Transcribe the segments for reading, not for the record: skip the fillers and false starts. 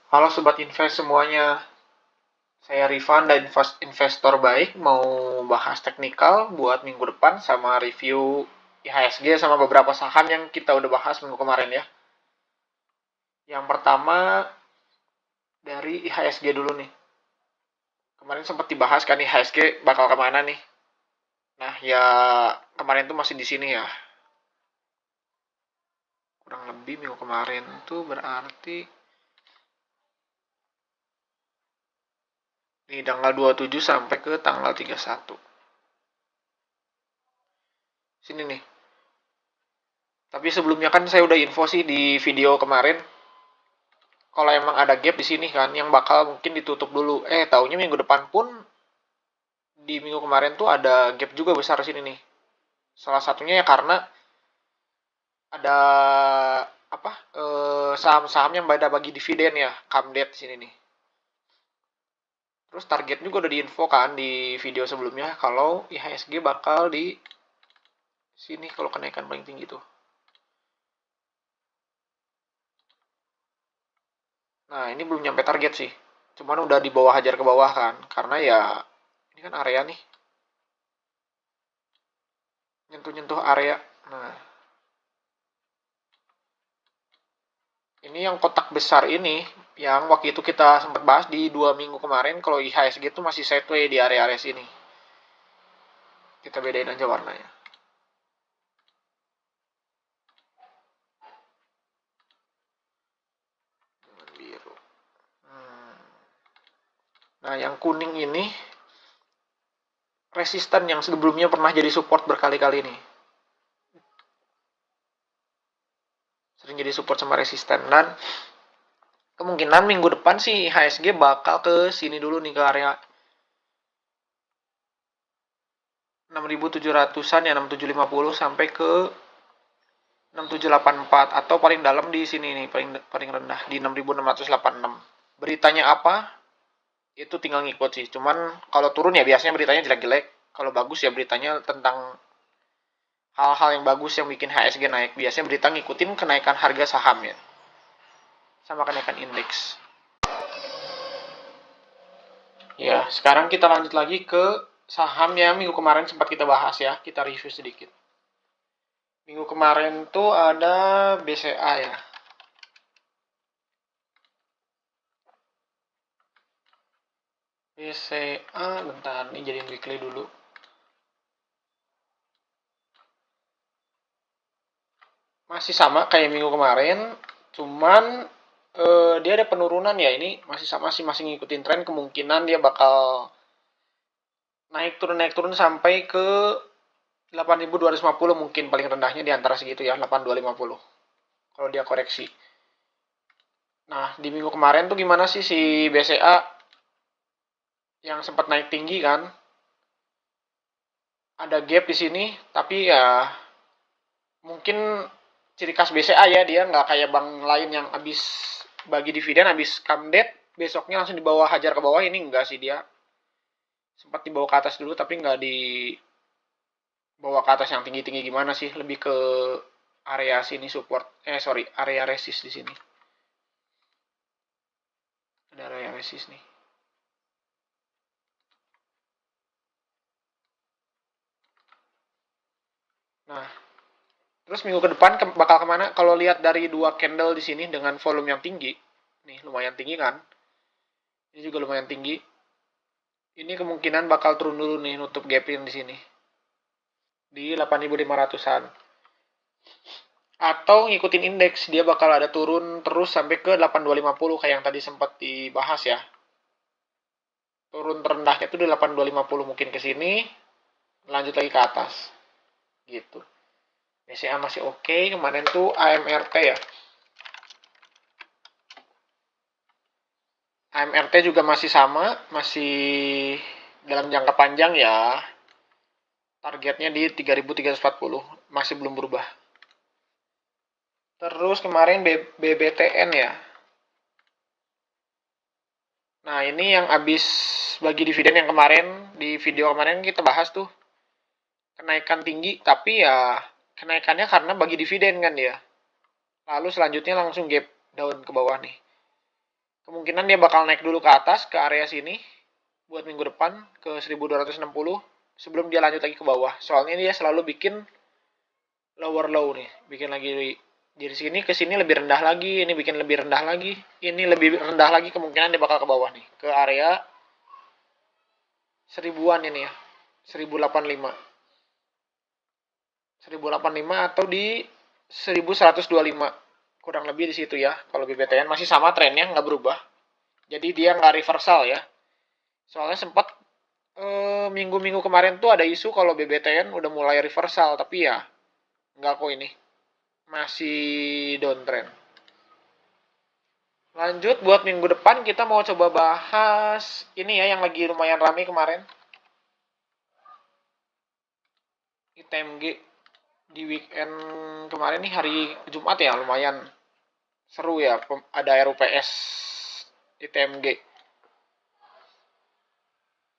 Halo Sobat Invest semuanya, saya Rifan dan investor baik mau bahas teknikal buat minggu depan sama review IHSG sama beberapa saham yang kita udah bahas minggu kemarin ya. Yang pertama dari IHSG dulu nih. Kemarin sempat dibahas kan IHSG bakal kemana nih. Nah ya kemarin tuh masih di sini ya. Kurang lebih minggu kemarin tuh berarti di tanggal 27 sampai ke tanggal 31. Sini nih. Tapi sebelumnya kan saya udah info sih di video kemarin kalau emang ada gap di sini kan yang bakal mungkin ditutup dulu. Taunya minggu depan pun di minggu kemarin tuh ada gap juga besar sini nih. Salah satunya ya karena ada apa saham-saham yang pada bagi dividen ya, Kamdet di sini nih. Terus target juga udah diinfo kan di video sebelumnya kalau IHSG bakal di sini kalau kenaikan paling tinggi tuh. Nah, ini belum nyampe target sih. Cuman udah di bawah hajar ke bawah kan. Karena ya ini kan area nih. Nyentuh-nyentuh area. Nah, ini yang kotak besar ini, yang waktu itu kita sempat bahas di 2 minggu kemarin, kalau IHSG itu masih sideways di area-area sini. Kita bedain aja warnanya. Dengan biru. Hmm. Nah, yang kuning ini resisten yang sebelumnya pernah jadi support berkali-kali nih. Sering jadi support sama resisten. Dan kemungkinan minggu depan sih IHSG bakal ke sini dulu nih, ke area 6.700-an ya, 6.750 sampai ke 6.784 atau paling dalam di sini nih, paling rendah di 6.686. Beritanya apa? Itu tinggal ngikut sih. Cuman kalau turun ya biasanya beritanya jelek-jelek. Kalau bagus ya beritanya tentang hal-hal yang bagus yang bikin HSG naik. Biasanya berita ngikutin kenaikan harga saham ya. Sama kenaikan indeks. Ya, sekarang kita lanjut lagi ke saham yang minggu kemarin sempat kita bahas ya. Kita review sedikit. Minggu kemarin tuh ada BCA ya. BCA, bentar nih jadiin weekly dulu. Masih sama kayak minggu kemarin, cuman dia ada penurunan ya. Ini masih ngikutin tren, kemungkinan dia bakal naik turun sampai ke 8.250 mungkin paling rendahnya di antara segitu ya, 8.250 kalau dia koreksi. Nah, di minggu kemarin tuh gimana sih si BCA yang sempat naik tinggi kan? Ada gap di sini, tapi ya mungkin ciri khas BCA ya, dia nggak kayak bank lain yang habis bagi dividen, habis come debt, besoknya langsung dibawa hajar ke bawah. Ini enggak sih, dia sempat dibawa ke atas dulu tapi nggak dibawa ke atas yang tinggi-tinggi gimana sih, lebih ke area sini support, area resist di sini. Ada area resist nih. Nah, terus minggu ke depan bakal kemana? Kalau lihat dari dua candle di sini dengan volume yang tinggi, nih lumayan tinggi kan? Ini juga lumayan tinggi. Ini kemungkinan bakal turun dulu nih, nutup gapin di sini di 8.500-an. Atau ngikutin indeks, dia bakal ada turun terus sampai ke 8.250 kayak yang tadi sempat dibahas ya. Turun terendahnya itu di 8.250, mungkin ke sini, lanjut lagi ke atas. Gitu. BCA masih oke, kemarin tuh AMRT ya. AMRT juga masih sama, masih dalam jangka panjang ya. Targetnya di 3.340, masih belum berubah. Terus kemarin BBTN ya. Nah, ini yang habis bagi dividen yang kemarin, di video kemarin kita bahas tuh. Kenaikan tinggi, tapi ya kenaikannya karena bagi dividen kan dia. Lalu selanjutnya langsung gap down ke bawah nih. Kemungkinan dia bakal naik dulu ke atas ke area sini buat minggu depan ke 1260 sebelum dia lanjut lagi ke bawah. Soalnya dia selalu bikin lower low nih, bikin lagi dari sini ke sini lebih rendah lagi, ini bikin lebih rendah lagi, ini lebih rendah lagi, kemungkinan dia bakal ke bawah nih, ke area 1000-an ini ya, 1085. 1085 atau di 1125. Kurang lebih di situ ya. Kalau BBTN masih sama trennya, nggak berubah. Jadi dia nggak reversal ya. Soalnya sempat minggu-minggu kemarin tuh ada isu kalau BBTN udah mulai reversal, tapi ya nggak kok ini. Masih downtrend. Lanjut buat minggu depan kita mau coba bahas ini ya yang lagi lumayan rame kemarin. ITMG di weekend kemarin nih hari Jumat ya lumayan seru ya, ada RUPS ITMG.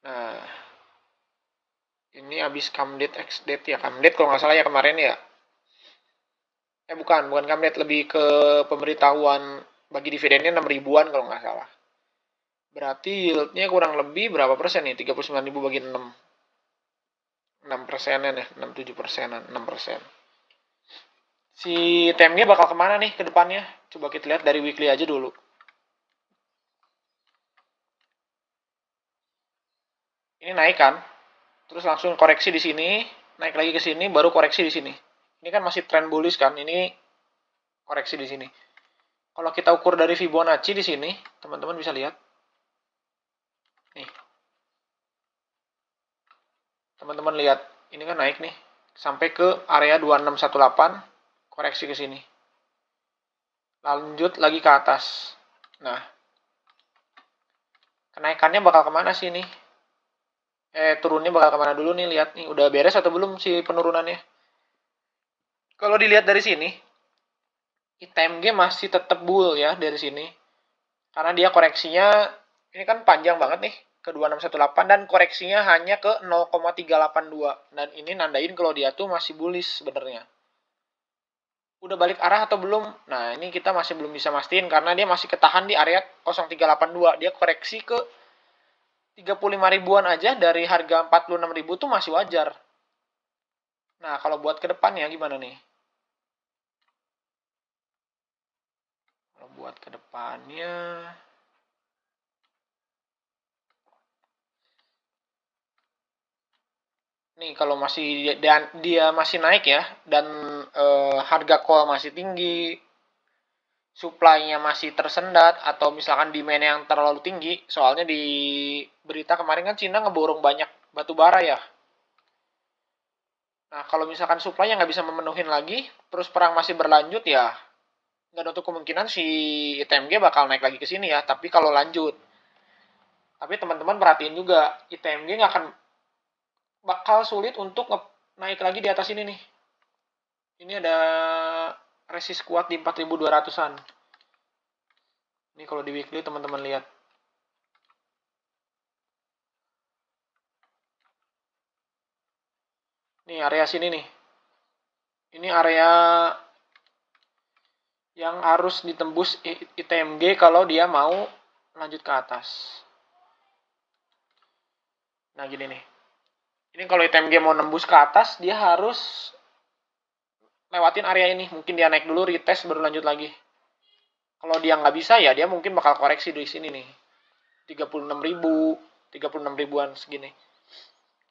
Nah, ini habis Camdate X-Date ya, Camdate kalau nggak salah ya kemarin ya. Bukan Camdate, lebih ke pemberitahuan bagi dividennya 6 ribuan kalau nggak salah. Berarti yieldnya kurang lebih berapa persen nih? 39 ribu bagi 6. 6 persenan ya, 67 persenan, 6 persen. Si TMG bakal kemana nih ke depannya? Coba kita lihat dari weekly aja dulu. Ini naik kan? Terus langsung koreksi di sini, naik lagi ke sini, baru koreksi di sini. Ini kan masih trend bullish kan? Ini koreksi di sini. Kalau kita ukur dari Fibonacci di sini, teman-teman bisa lihat. Nih. Teman-teman lihat, ini kan naik nih sampai ke area 2618, koreksi ke sini. Lanjut lagi ke atas. Nah, kenaikannya bakal kemana sih nih? Turunnya bakal kemana dulu nih, lihat nih, udah beres atau belum si penurunannya? Kalau dilihat dari sini, ITMG masih tetap bull ya dari sini. Karena dia koreksinya, ini kan panjang banget nih, ke 2618 dan koreksinya hanya ke 0,382. Dan ini nandain kalau dia tuh masih bullish sebenarnya. Udah balik arah atau belum? Nah, ini kita masih belum bisa mastiin karena dia masih ketahan di area 0382. Dia koreksi ke 35 ribuan aja dari harga 46 ribu tuh masih wajar. Nah, kalau buat ke depannya gimana nih? Kalau buat ke depannya, nih kalau masih dia masih naik ya dan harga call masih tinggi, supply-nya masih tersendat atau misalkan demand yang terlalu tinggi, soalnya di berita kemarin kan Cina ngeborong banyak batu bara ya. Nah, kalau misalkan supply-nya nggak bisa memenuhin lagi, terus perang masih berlanjut ya, nggak ada kemungkinan si ITMG bakal naik lagi ke sini ya. Tapi kalau lanjut, tapi teman-teman perhatiin juga, ITMG nggak akan bakal sulit untuk naik lagi di atas ini nih. Ini ada resist kuat di 4200-an. Ini kalau di weekly teman-teman lihat. Nih area sini nih. Ini area yang harus ditembus ITMG kalau dia mau lanjut ke atas. Nah gini nih. Ini kalau ITMG mau nembus ke atas, dia harus lewatin area ini. Mungkin dia naik dulu, retest, baru lanjut lagi. Kalau dia nggak bisa, ya dia mungkin bakal koreksi di sini nih. 36 ribu, 36 ribuan segini.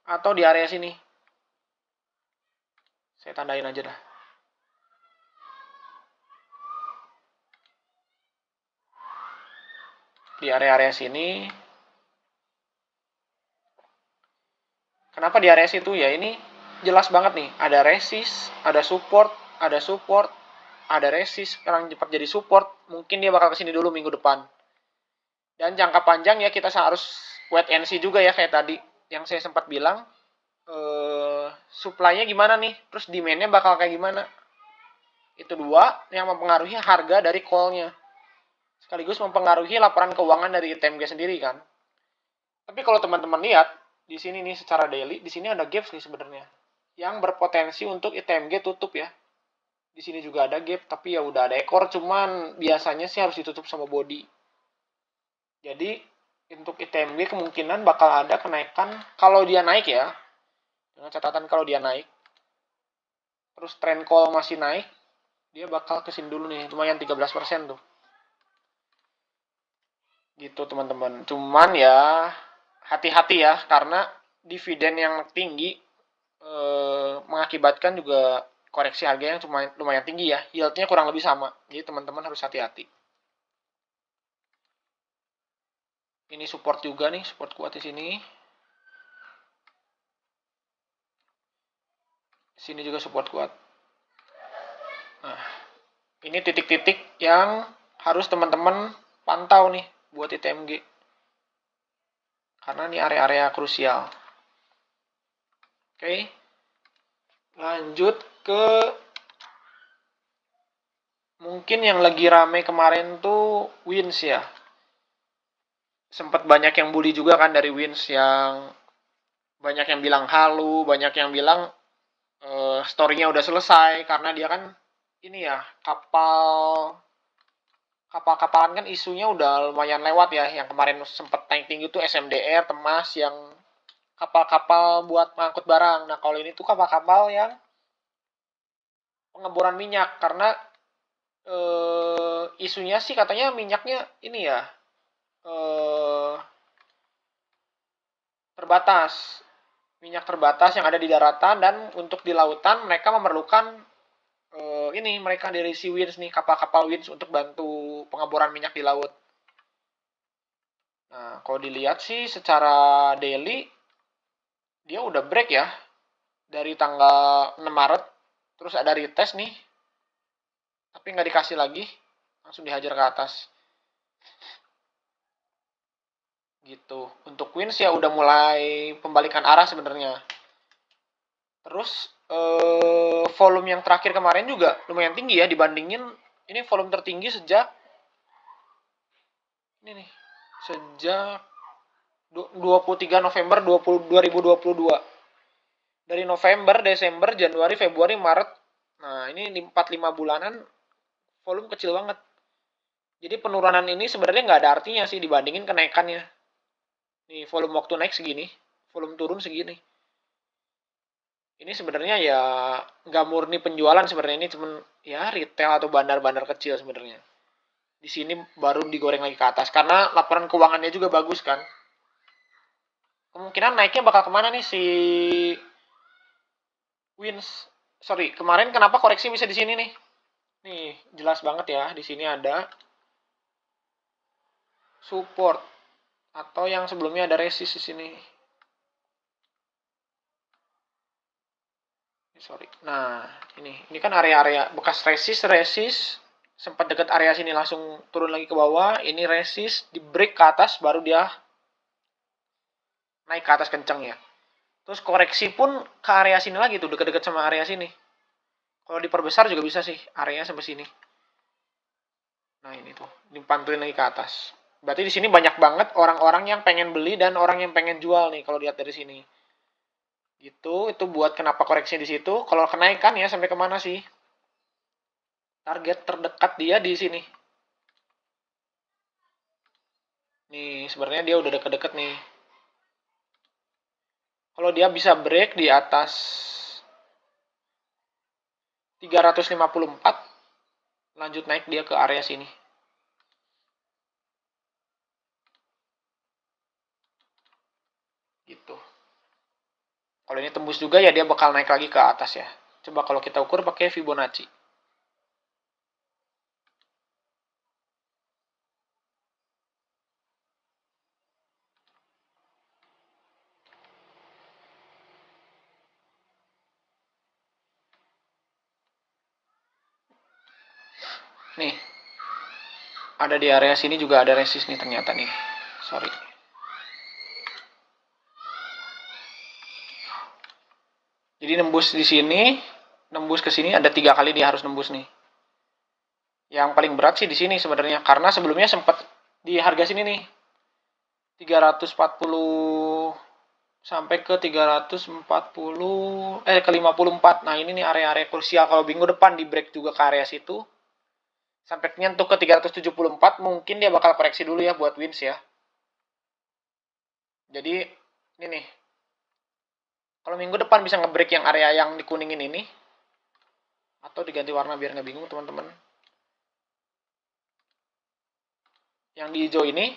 Atau di area sini. Saya tandain aja dah. Di area-area sini. Kenapa di area situ ya? Ini jelas banget nih. Ada resist, ada support, ada support, ada resist. Sekarang cepat jadi support. Mungkin dia bakal kesini dulu minggu depan. Dan jangka panjang ya kita harus wait and see juga ya kayak tadi. Yang saya sempat bilang. Supply-nya gimana nih? Terus demand-nya bakal kayak gimana? Itu dua yang mempengaruhi harga dari call-nya. Sekaligus mempengaruhi laporan keuangan dari ITMG sendiri kan. Tapi kalau teman-teman lihat di sini nih secara daily, di sini ada gap nih sebenarnya yang berpotensi untuk ITMG tutup ya. Di sini juga ada gap, tapi ya udah ada ekor, cuman biasanya sih harus ditutup sama body. Jadi untuk ITMG kemungkinan bakal ada kenaikan kalau dia naik ya. Dengan catatan kalau dia naik. Terus trend call masih naik, dia bakal kesini dulu nih, lumayan 13% tuh. Gitu teman-teman. Cuman ya hati-hati ya, karena dividen yang tinggi mengakibatkan juga koreksi harga yang cuma lumayan tinggi ya. Yieldnya kurang lebih sama. Jadi teman-teman harus hati-hati. Ini support juga nih, support kuat di sini. Sini juga support kuat. Nah, ini titik-titik yang harus teman-teman pantau nih buat ITMG. Karena ini area-area krusial. Oke. Lanjut ke mungkin yang lagi rame kemarin tuh Wins ya. Sempat banyak yang bully juga kan dari Wins, yang banyak yang bilang halu, banyak yang bilang story-nya udah selesai karena dia kan ini ya, kapal-kapalan kan isunya udah lumayan lewat ya. Yang kemarin sempat naik tinggi tuh SMDR, Temas, yang kapal-kapal buat mengangkut barang. Nah, kalau ini tuh kapal-kapal yang pengeboran minyak, karena isunya sih katanya minyaknya ini ya terbatas, minyak terbatas yang ada di daratan, dan untuk di lautan mereka memerlukan ini, mereka dari si Wins nih, kapal-kapal Wins untuk bantu pengeboran minyak di laut. Nah, kalau dilihat sih secara daily dia udah break ya dari tanggal 6 Maret, terus ada retest nih, tapi nggak dikasih lagi, langsung dihajar ke atas. Gitu. Untuk Wins ya udah mulai pembalikan arah sebenarnya. Terus volume yang terakhir kemarin juga lumayan tinggi ya, dibandingin ini volume tertinggi sejak ini nih, sejak 23 November 2022. Dari November, Desember, Januari, Februari, Maret. Nah, ini 4-5 bulanan volume kecil banget. Jadi penurunan ini sebenarnya nggak ada artinya sih dibandingin kenaikannya. Nih, volume waktu naik segini, volume turun segini. Ini sebenarnya ya nggak murni penjualan sebenarnya, ini cuman ya retail atau bandar-bandar kecil sebenarnya. Di sini baru digoreng lagi ke atas karena laporan keuangannya juga bagus kan. Kemungkinan naiknya bakal kemana nih si Wins? Sorry, kemarin kenapa koreksi bisa di sini nih? Nih, jelas banget ya, di sini ada support atau yang sebelumnya ada resist di sini. Sorry. Nah, ini kan area-area bekas resist sempat dekat area sini langsung turun lagi ke bawah. Ini resist di break ke atas, baru dia naik ke atas kenceng ya. Terus koreksi pun ke area sini lagi tuh, dekat-dekat sama area sini. Kalau diperbesar juga bisa sih, area sampai sini. Nah, ini tuh, dipantulin lagi ke atas. Berarti di sini banyak banget orang-orang yang pengen beli dan orang yang pengen jual nih kalau lihat dari sini. Gitu, itu buat kenapa koreksi di situ. Kalau kenaikan ya sampai kemana sih? Target terdekat dia di sini. Nih, sebenarnya dia udah deket-deket nih. Kalau dia bisa break di atas 354, lanjut naik dia ke area sini. Gitu. Kalau ini tembus juga ya dia bakal naik lagi ke atas ya. Coba kalau kita ukur pakai Fibonacci. Nih, ada di area sini juga ada resist nih ternyata nih. Sorry. Jadi nembus di sini, nembus ke sini ada 3 kali dia harus nembus nih. Yang paling berat sih di sini sebenarnya, karena sebelumnya sempat di harga sini nih 340 sampai ke 340 ke 54. Nah, ini nih area-area krusial. Kalau minggu depan di break juga ke area situ sampai nyentuh ke 374, mungkin dia bakal koreksi dulu ya buat Wins ya. Jadi ini nih, kalau minggu depan bisa ngebreak yang area yang dikuningin ini, atau diganti warna biar nggak bingung teman-teman. Yang di hijau ini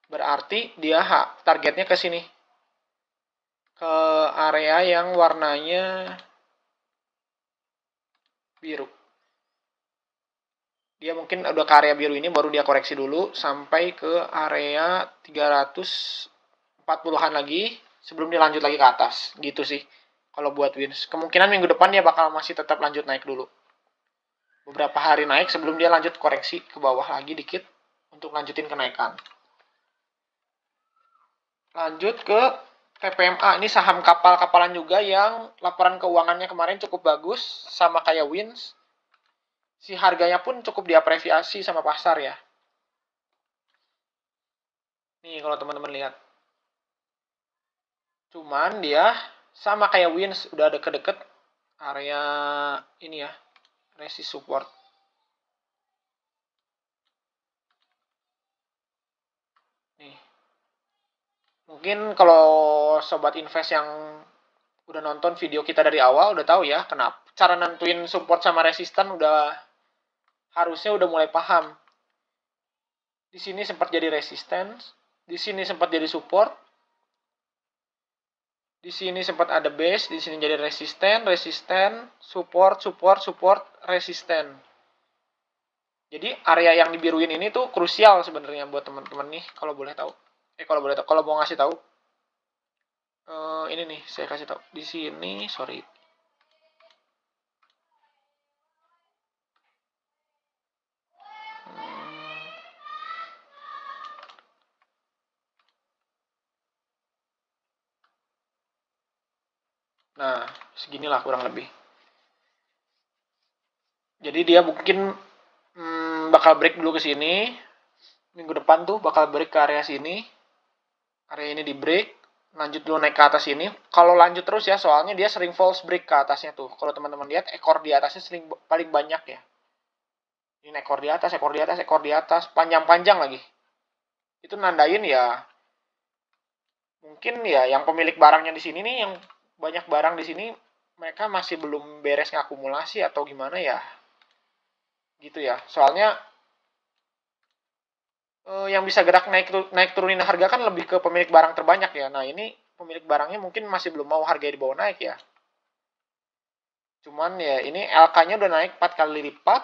berarti dia targetnya ke sini, ke area yang warnanya biru. Dia mungkin udah ke area biru ini, baru dia koreksi dulu sampai ke area 340-an lagi sebelum dia lanjut lagi ke atas. Gitu sih kalau buat wins. Kemungkinan minggu depan dia bakal masih tetap lanjut naik dulu. Beberapa hari naik sebelum dia lanjut koreksi ke bawah lagi dikit untuk lanjutin kenaikan. Lanjut ke TPMA. Ini saham kapal-kapalan juga yang laporan keuangannya kemarin cukup bagus, sama kayak wins. Si harganya pun cukup diapresiasi sama pasar ya. Nih kalau teman-teman lihat. Cuman dia sama kayak wins, udah deket-deket area ini ya, resist support. Nih. Mungkin kalau sobat invest yang udah nonton video kita dari awal udah tahu ya kenapa cara nentuin support sama resisten, harusnya udah mulai paham. Di sini sempat jadi resistance, di sini sempat jadi support, di sini sempat ada base, di sini jadi resisten, support, resisten. Jadi area yang dibiruin ini tuh krusial sebenarnya buat teman-teman nih, kalau boleh tahu. Kalau mau ngasih tahu. Ini nih, saya kasih tahu. Di sini, sorry. Nah, seginilah kurang lebih. Jadi dia mungkin bakal break dulu ke sini. Minggu depan tuh bakal break ke area sini. Area ini di break, lanjut dulu naik ke atas ini. Kalau lanjut terus ya, soalnya dia sering false break ke atasnya tuh. Kalau teman-teman lihat, ekor di atasnya sering paling banyak ya. Ini ekor di atas, panjang-panjang lagi. Itu nandain ya, mungkin ya yang pemilik barangnya di sini nih, yang banyak barang di sini, mereka masih belum beres ngakumulasi atau gimana ya. Gitu ya. Soalnya yang bisa gerak naik turunin harga kan lebih ke pemilik barang terbanyak ya. Nah, ini pemilik barangnya mungkin masih belum mau harganya dibawa naik ya. Cuman ya ini LK-nya udah naik 4 kali lipat.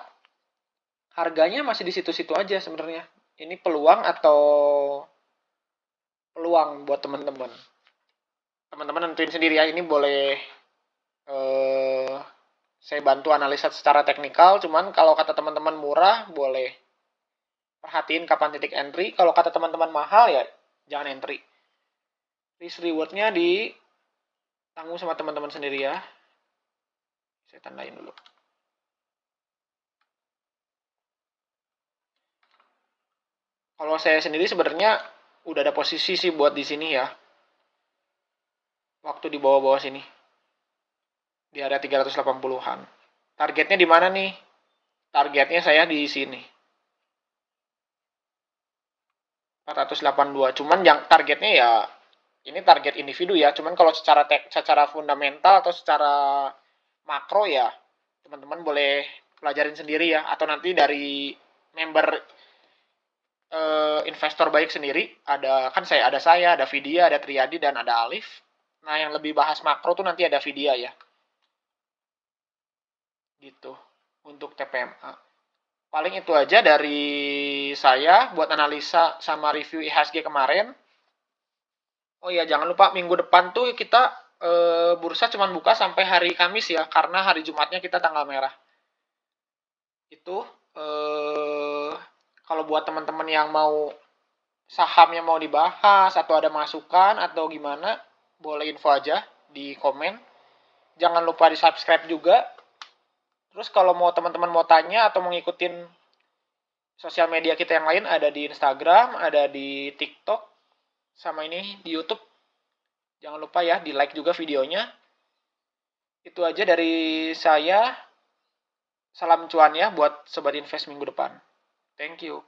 Harganya masih di situ-situ aja sebenarnya. Ini peluang buat teman-teman. Teman-teman nentuin sendiri ya. Ini boleh saya bantu analisa secara teknikal. Cuman kalau kata teman-teman murah, boleh perhatiin kapan titik entry. Kalau kata teman-teman mahal ya jangan entry. Risk rewardnya ditanggung sama teman-teman sendiri ya. Saya tandain dulu. Kalau saya sendiri sebenarnya udah ada posisi sih buat di sini ya. Waktu di bawah-bawah sini. Di area 380-an. Targetnya di mana nih? Targetnya saya di sini. 482. Cuman yang targetnya ya ini target individu ya. Cuman kalau secara fundamental atau secara makro ya teman-teman boleh pelajarin sendiri ya, atau nanti dari member investor baik sendiri, ada Vidya, ada Triadi, dan ada Alif. Nah, yang lebih bahas makro tuh nanti ada Vidya ya. Gitu untuk TPMA. Paling itu aja dari saya buat analisa sama review IHSG kemarin. Oh iya, jangan lupa minggu depan tuh kita bursa cuma buka sampai hari Kamis ya, karena hari Jumatnya kita tanggal merah. Itu kalau buat teman-teman yang mau sahamnya mau dibahas atau ada masukan atau gimana, boleh info aja di komen. Jangan lupa di subscribe juga. Terus kalau mau teman-teman mau tanya atau mau ngikutin sosial media kita yang lain, ada di Instagram, ada di TikTok, sama ini di YouTube. Jangan lupa ya di like juga videonya. Itu aja dari saya. Salam cuan ya buat Sobat Invest minggu depan. Thank you.